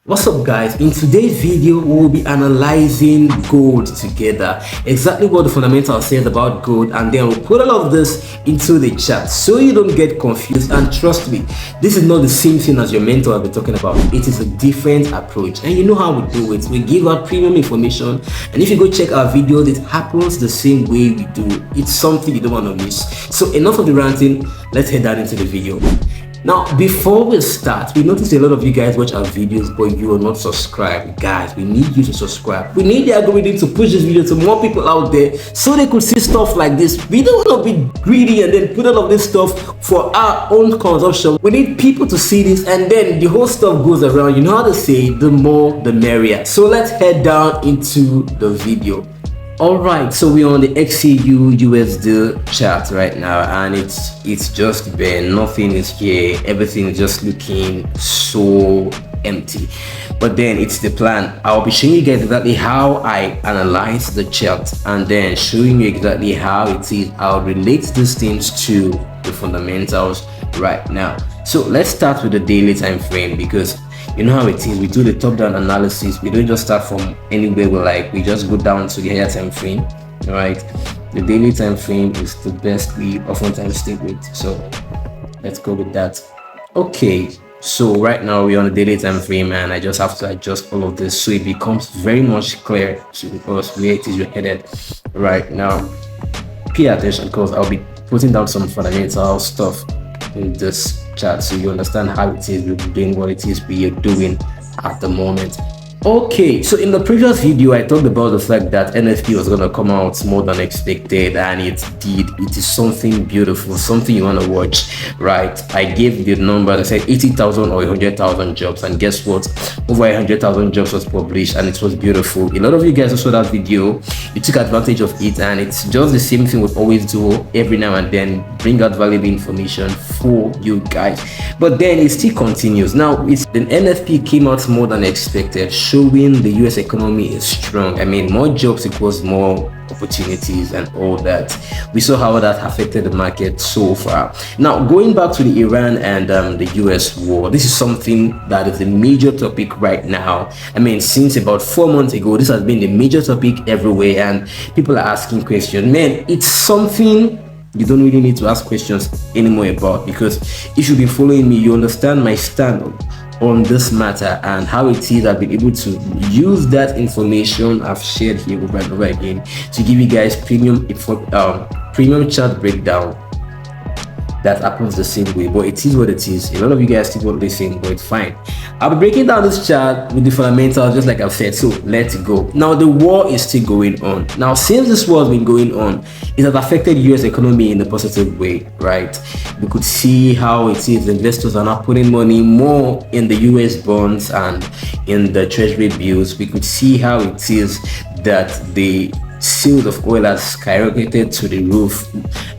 What's up guys, in today's video we will be analyzing gold together, exactly what the fundamentals says about gold, and then we'll put all of this into the chart so you don't get confused. And trust me, this is not the same thing as your mentor will be talking about. It is a different approach, and you know how we do it. We give out premium information, and if you go check our videos, it happens the same way we do. It's something you don't want to miss. So enough of the ranting, let's head down into the video. Now, before we start, we noticed a lot of you guys watch our videos, but you are not subscribed. Guys, we need you to subscribe. We need the algorithm to push this video to more people out there so they could see stuff like this. We don't want to be greedy and then put all of this stuff for our own consumption. We need people to see this, and then the whole stuff goes around. You know how to say, the more the merrier. So let's head down into the video. Alright, so we're on the XAU USD chart right now, and it's just bare. Nothing is here. Everything is just looking so empty. But then it's the plan. I'll be showing you guys exactly how I analyze the chart, and then showing you exactly how it is. I'll relate these things to the fundamentals right now. So let's start with the daily time frame, because you know how it is. We do the top-down analysis. We don't just start from anywhere we just go down to the higher time frame. All right, the daily time frame is the best we oftentimes stick with. So let's go with that. Okay, so right now we're on the daily time frame, and I just have to adjust all of this so it becomes very much clear to us where it is you're headed right now. Pay attention, because I'll be putting down some fundamental stuff in this chart so you understand how it is we're doing what it is we are doing at the moment. Okay, so in the previous video I talked about the fact that NFP was going to come out more than expected, and it did. It is something beautiful, something you want to watch, right? I gave the number. I said 80,000 or 100,000 jobs, and guess what? Over 100,000 jobs was published, and it was beautiful. A lot of you guys who saw that video, you took advantage of it, and it's just the same thing we always do every now and then, bring out valuable information for you guys. But then it still continues. Now the NFP came out more than expected, showing the US economy is strong. I mean, more jobs equals more opportunities and all that. We saw how that affected the market so far. Now, going back to the Iran and the US war, this is something that is a major topic right now. I mean, since about 4 months ago, this has been the major topic everywhere, and people are asking questions. Man, it's something you don't really need to ask questions anymore about, because if you've been following me, you understand my stand on this matter and how it is I've been able to use that information I've shared here over and over again to give you guys premium chart breakdown that happens the same way. But it is what it is. A lot of you guys still won't listen, but it's fine. I'll be breaking down this chart with the fundamentals just like I've said, so let's go. Now, the war is still going on. Now, since this war has been going on, it has affected US economy in a positive way, right? We could see how it is investors are now putting money more in the US bonds and in the treasury bills. We could see how it is that the sales of oil has skyrocketed to the roof,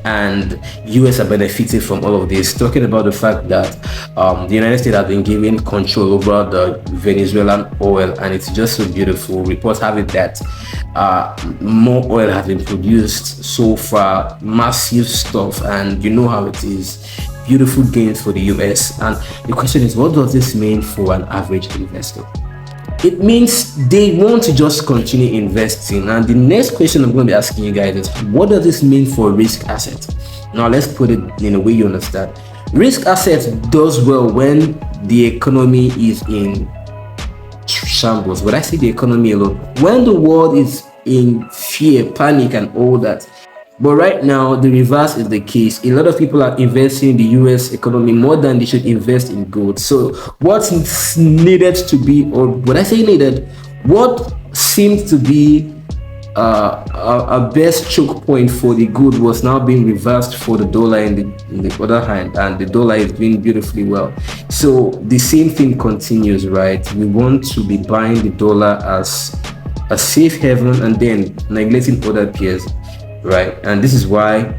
and US are benefiting from all of this. Talking about the fact that the United States has been given control over the Venezuelan oil, and it's just so beautiful. Reports have it that more oil has been produced so far, massive stuff, and you know how it is. Beautiful gains for the US. And the question is, what does this mean for an average investor? It means they want to just continue investing. And the next question I'm going to be asking you guys is, what does this mean for risk assets? Now, let's put it in a way you understand. Risk assets does well when the economy is in shambles. When I say the economy alone, when the world is in fear, panic, and all that. But right now, the reverse is the case. A lot of people are investing in the US economy more than they should invest in gold. So what's needed to be, or when I say needed, what seems to be a best choke point for the gold was now being reversed for the dollar in the other hand, and the dollar is doing beautifully well. So the same thing continues, right? We want to be buying the dollar as a safe haven and then neglecting other peers, right? And this is why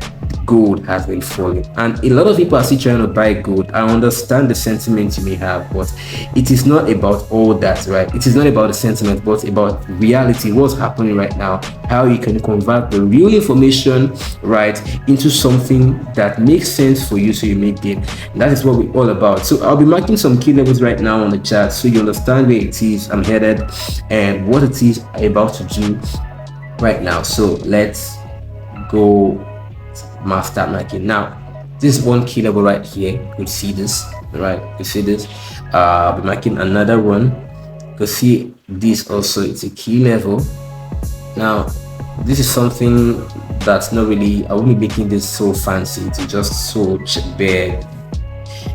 gold has been falling, and a lot of people are still trying to buy gold. I understand the sentiment you may have, but it is not about all that, right? It is not about the sentiment, but about reality, what's happening right now, how you can convert the real information, right, into something that makes sense for you so you make gain. And that is what we're all about. So I'll be marking some key levels right now on the chart so you understand where it is I'm headed and what it is I'm about to do right now. So let's go master marking. Now this is one key level right here. You could see this, right? You see this. I'll be marking another one. You could see this also, it's a key level. Now this is something that's not really, I won't be making this so fancy, it's just so bare,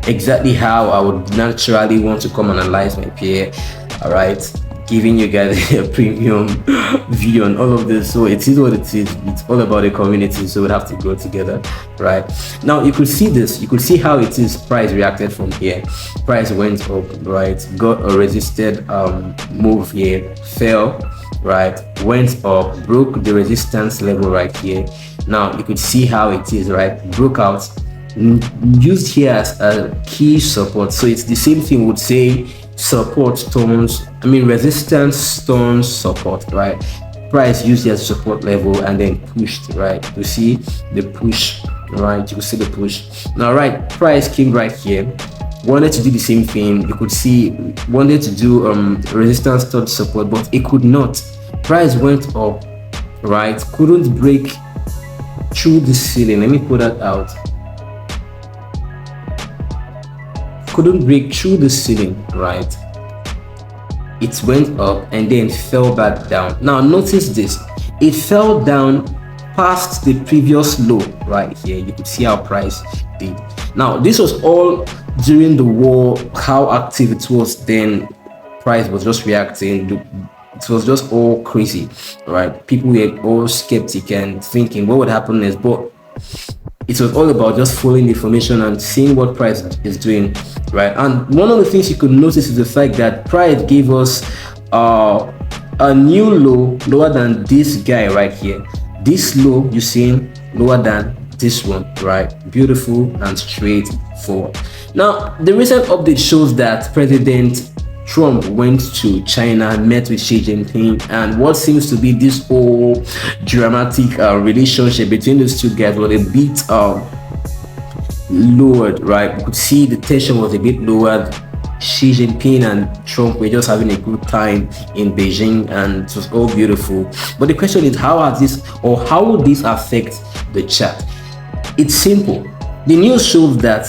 exactly how I would naturally want to come analyze my pair. All right, giving you guys a premium video on all of this. So it is what it is. It's all about the community, so we have to go together, right? Now you could see this, you could see how it is. Price reacted from here, price went up, right, got a resisted move here, fell, right, went up, broke the resistance level right here. Now you could see how it is, right, broke out, used here as a key support. So it's the same thing, would say support turns, resistance turns support, right? Price used as support level and then pushed, right? You see the push, right? You see the push. Now, right, price came right here, wanted to do the same thing. You could see wanted to do resistance turns support, but it could not. Price went up, right? Couldn't break through the ceiling. Let me put that out. Couldn't break through the ceiling, right? It went up and then fell back down. Now notice this, it fell down past the previous low right here. You could see how price did. Now this was all during the war, how active it was then. Price was just reacting, it was just all crazy, right? People were all skeptic and thinking what would happen next, but it was all about just following the information and seeing what price is doing, right? And one of the things you could notice is the fact that price gave us a new low lower than this guy right here. This low you see lower than this one, right? Beautiful and straightforward. Now the recent update shows that President Trump went to China, met with Xi Jinping, and what seems to be this whole dramatic relationship between those two guys was a bit lowered, right? You could see the tension was a bit lowered. Xi Jinping and Trump were just having a good time in Beijing and it was all beautiful. But the question is, how has this, or how will this affect the chart? It's simple. The news shows that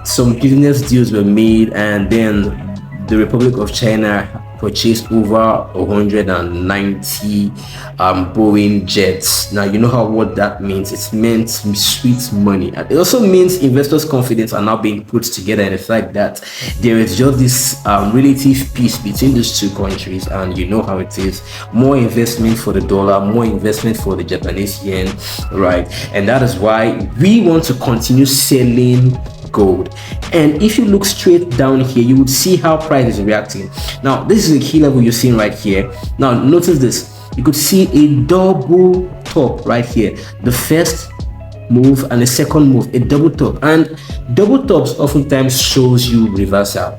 some business deals were made and then the Republic of China purchased over 190 Boeing jets. Now you know what that means. It meant some sweet money, and it also means investors' confidence are now being put together in the fact that there is just this relative peace between these two countries, and you know how it is. More investment for the dollar, more investment for the Japanese yen, right? And that is why we want to continue selling gold. And if you look straight down here, you would see how price is reacting. Now this is a key level you're seeing right here. Now notice this, you could see a double top right here, the first move and the second move, a double top, and double tops oftentimes shows you reversal.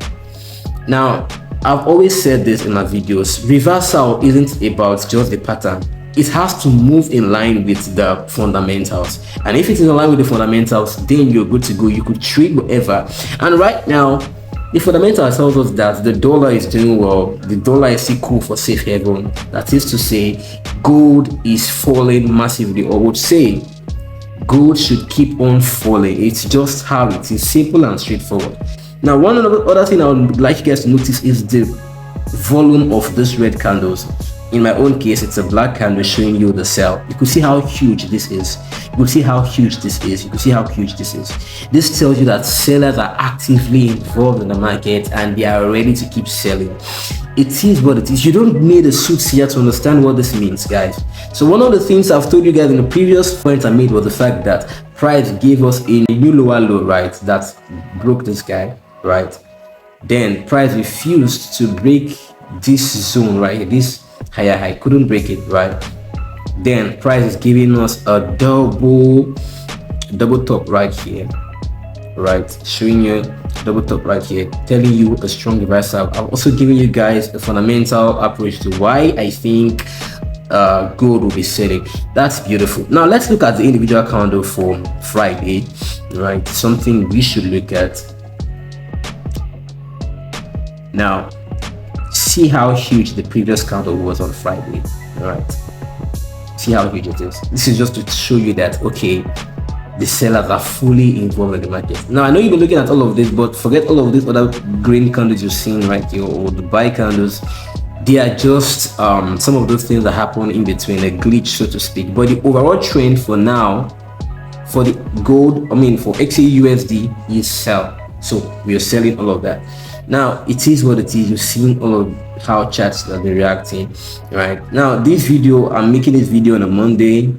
Now I've always said this in my videos, reversal isn't about just the pattern. It has to move in line with the fundamentals, and if it is in line with the fundamentals, then you're good to go. You could trade whatever. And right now the fundamentals tells us that the dollar is doing well. The dollar is still cool for safe haven. That is to say, gold is falling massively, or would say gold should keep on falling. It's just how it is, simple and straightforward. Now one other thing I would like you guys to notice is the volume of these red candles. In my own case, it's a black candle showing you the sell. You can see how huge this is. You can see how huge this is. You can see how huge this is. This tells you that sellers are actively involved in the market and they are ready to keep selling. It is what it is. You don't need a suit here to understand what this means, guys. So one of the things I've told you guys in the previous point I made was the fact that price gave us a new lower low, right? That broke this guy, right? Then price refused to break this zone right here, this higher high, couldn't break it, right? Then price is giving us a double double top right here, right, showing you double top right here, telling you a strong reversal. I'm also giving you guys a fundamental approach to why I think gold will be selling. That's beautiful. Now let's look at the individual candle for Friday, right? Something we should look at. Now see how huge the previous candle was on Friday, right? See how huge it is. This is just to show you that, okay, the sellers are fully involved in the market. Now I know you've been looking at all of this, but forget all of these other green candles you're seeing right here, or the buy candles. They are just some of those things that happen in between, a glitch, so to speak. But the overall trend for now, for the gold, for XAUUSD, is sell. So we are selling all of that. Now it is what it is. You're seeing all of how charts have been reacting, right? Now this video, I'm making this video on a Monday.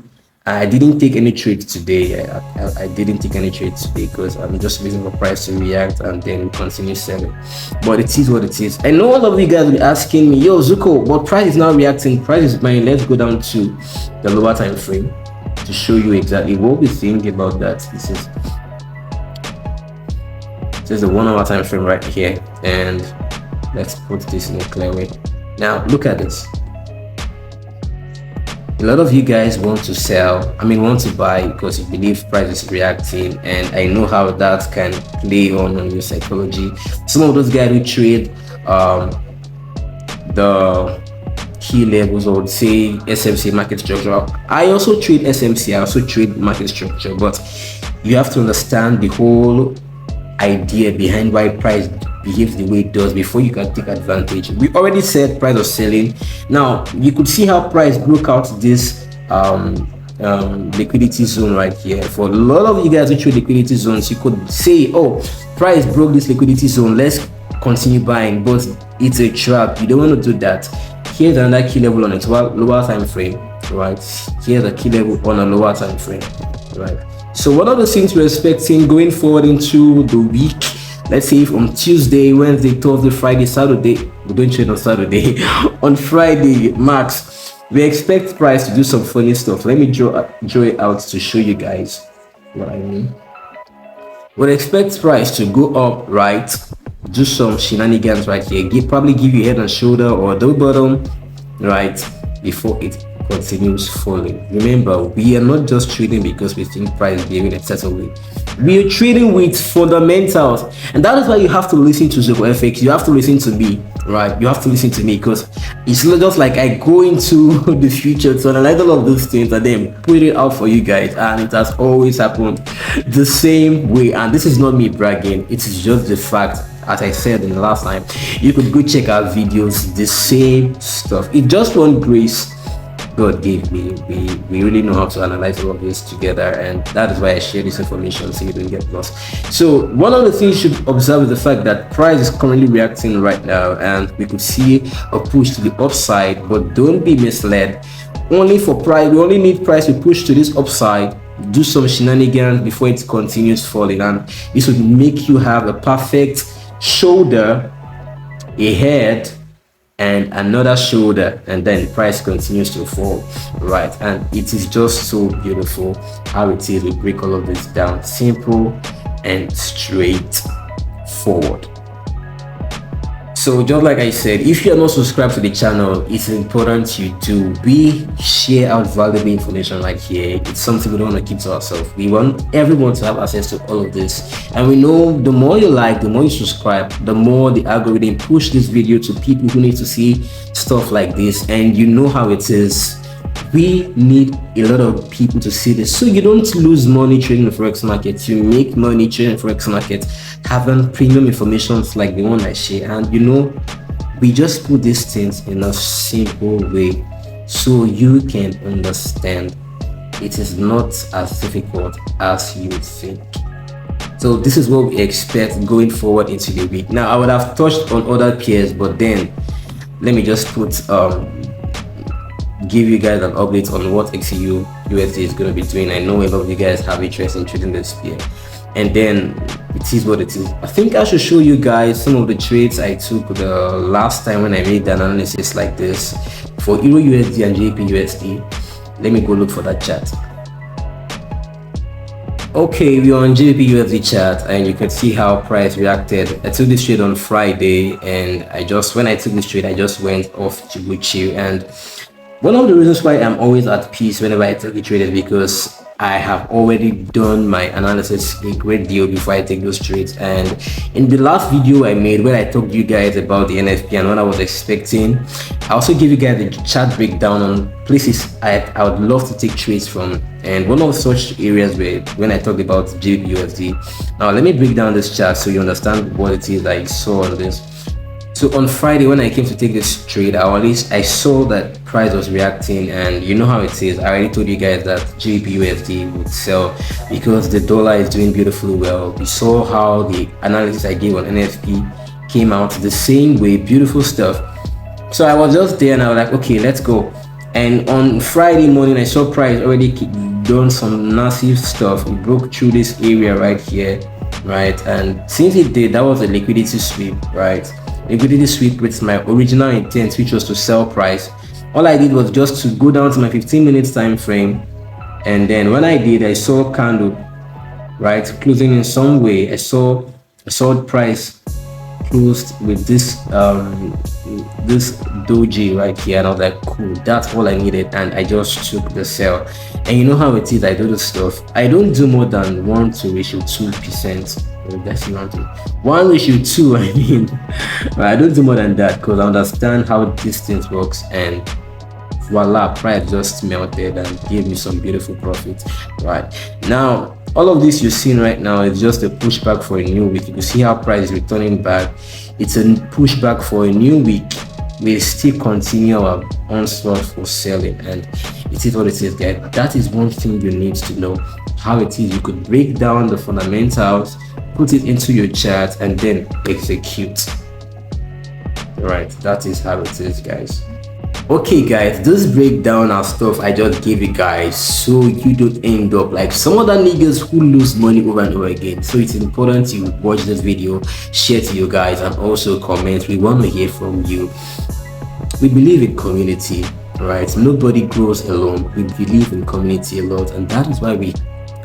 I didn't take any trades today. I didn't take any trades today because I'm just waiting for price to react and then continue selling. But it is what it is. I know all of you guys will be asking me, yo Zuko, but price is now reacting. Price is buying. Let's go down to the lower time frame to show you exactly what we think about that. This is the 1 hour time frame right here, and let's put this in a clear way. Now look at this. A lot of you guys want to sell, want to buy because you believe price is reacting, and I know how that can play on your psychology. Some of those guys who trade the key levels, or say SMC, market structure. I also trade SMC, I also trade market structure, but you have to understand the whole idea behind why price behaves the way it does before you can take advantage. We already said price was selling. Now you could see how price broke out this liquidity zone right here. For a lot of you guys who trade liquidity zones, you could say, oh, price broke this liquidity zone, let's continue buying, but it's a trap. You don't want to do that. Here's another key level on a lower time frame, right? Here's a key level on a lower time frame, right? So one of the things we're expecting going forward into the week, let's say from Tuesday, Wednesday, Thursday, Friday, Saturday, we don't trade on Saturday, on Friday, max, we expect price to do some funny stuff. Let me draw it out to show you guys what I mean. We expect price to go up, right? Do some shenanigans right here. Probably give you head and shoulder or double bottom, right? Before it continues falling. Remember, we are not just trading because we think price is behaving a certain way. We are trading with fundamentals, and that is why you have to listen to ZokoFX. You have to listen to me, right? You have to listen to me because it's not just like I go into the future to analyze all of those things and then put it out for you guys, and it has always happened the same way. And this is not me bragging, it is just the fact. As I said in the last time, you could go check out videos, the same stuff. It just one grace God gave me. We really know how to analyze all of this together, and that is why I share this information so you don't get lost. So one of the things you should observe is the fact that price is currently reacting right now, and we could see a push to the upside, but don't be misled. Only for price, we only need price to push to this upside, do some shenanigans before it continues falling, and this would make you have a perfect shoulder, a head, and another shoulder, and then the price continues to fall, right? And it is just so beautiful how it is. We break all of this down, simple and straight forward. So just like I said, if you are not subscribed to the channel, it's important you do. We share out valuable information right here. It's something we don't want to keep to ourselves. We want everyone to have access to all of this, and we know the more you like, the more you subscribe, the more the algorithm push this video to people who need to see stuff like this. And you know how it is. We need a lot of people to see this so you don't lose money trading the forex market. You make money trading the forex market having premium information like the one I share. And you know, we just put these things in a simple way so you can understand. It is not as difficult as you would think. So this is what we expect going forward into the week. Now I would have touched on other pairs, but then let me just put give you guys an update on what XAU USD is going to be doing. I know a lot of you guys have interest in trading this pair, and then it is what it is. I think I should show you guys some of the trades I took the last time when I made the analysis like this for Euro USD and JP USD. Let me go look for that chart. Okay, we're on USD chart and you can see how price reacted. I took this trade on Friday and when I took this trade, I just went off to chill. And one of the reasons why I'm always at peace whenever I take a trade is because I have already done my analysis a great deal before I take those trades. And in the last video I made where I talked to you guys about the NFP and what I was expecting, I also give you guys the chart breakdown on places I would love to take trades from. And one of such areas where when I talked about USD. Now let me break down this chart so you understand what it is I saw on this. So on Friday when I came to take this trade, I saw that price was reacting, and you know how it is. I already told you guys that USD would sell because the dollar is doing beautifully well. We saw how the analysis I gave on NFP came out the same way, beautiful stuff. So I was just there and I was like, okay, let's go. And on Friday morning, I saw price already done some massive stuff. It broke through this area right here, right? And since it did, that was a liquidity sweep, right? Liquidity sweep with my original intent, which was to sell price. All I did was just to go down to my 15 minutes time frame, and then when I did, I saw candle, right, closing in some way. I saw price closed with this doji right here, and I was like, cool, that's all I needed, and I just took the sell. And you know how it is, I do this stuff. I don't do more than 1:2%. That's not 1:2. I mean, but I don't do more than that because I understand how this thing works. And voila, price just melted and gave me some beautiful profit. Right now, all of this you're seeing right now is just a pushback for a new week. You see how price is returning back. It's a pushback for a new week. We still continue our onslaught for selling, and it is what it is, guys. That is one thing you need to know, how it is. You could break down the fundamentals, put it into your chart, and then execute. Right, that is how it is, guys. Okay guys, this breakdown and stuff I just gave you guys so you don't end up like some other niggas who lose money over and over again. So it's important you watch this video, share to you guys, and also comment. We want to hear from you. We believe in community, right? Nobody grows alone. We believe in community a lot, and that is why we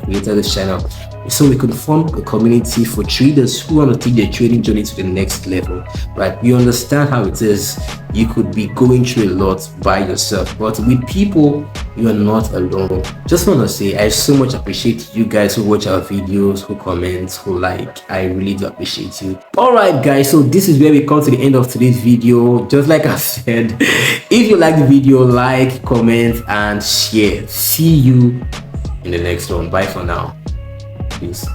created this channel, so we could form a community for traders who want to take their trading journey to the next level, right? We understand how it is. You could be going through a lot by yourself, but with people, you are not alone. Just want to say I so much appreciate you guys who watch our videos, who comment, who like. I really do appreciate you. All right guys, so this is where we come to the end of today's video. Just like I said, if you like the video, like, comment, and share. See you in the next one. Bye for now. Peace.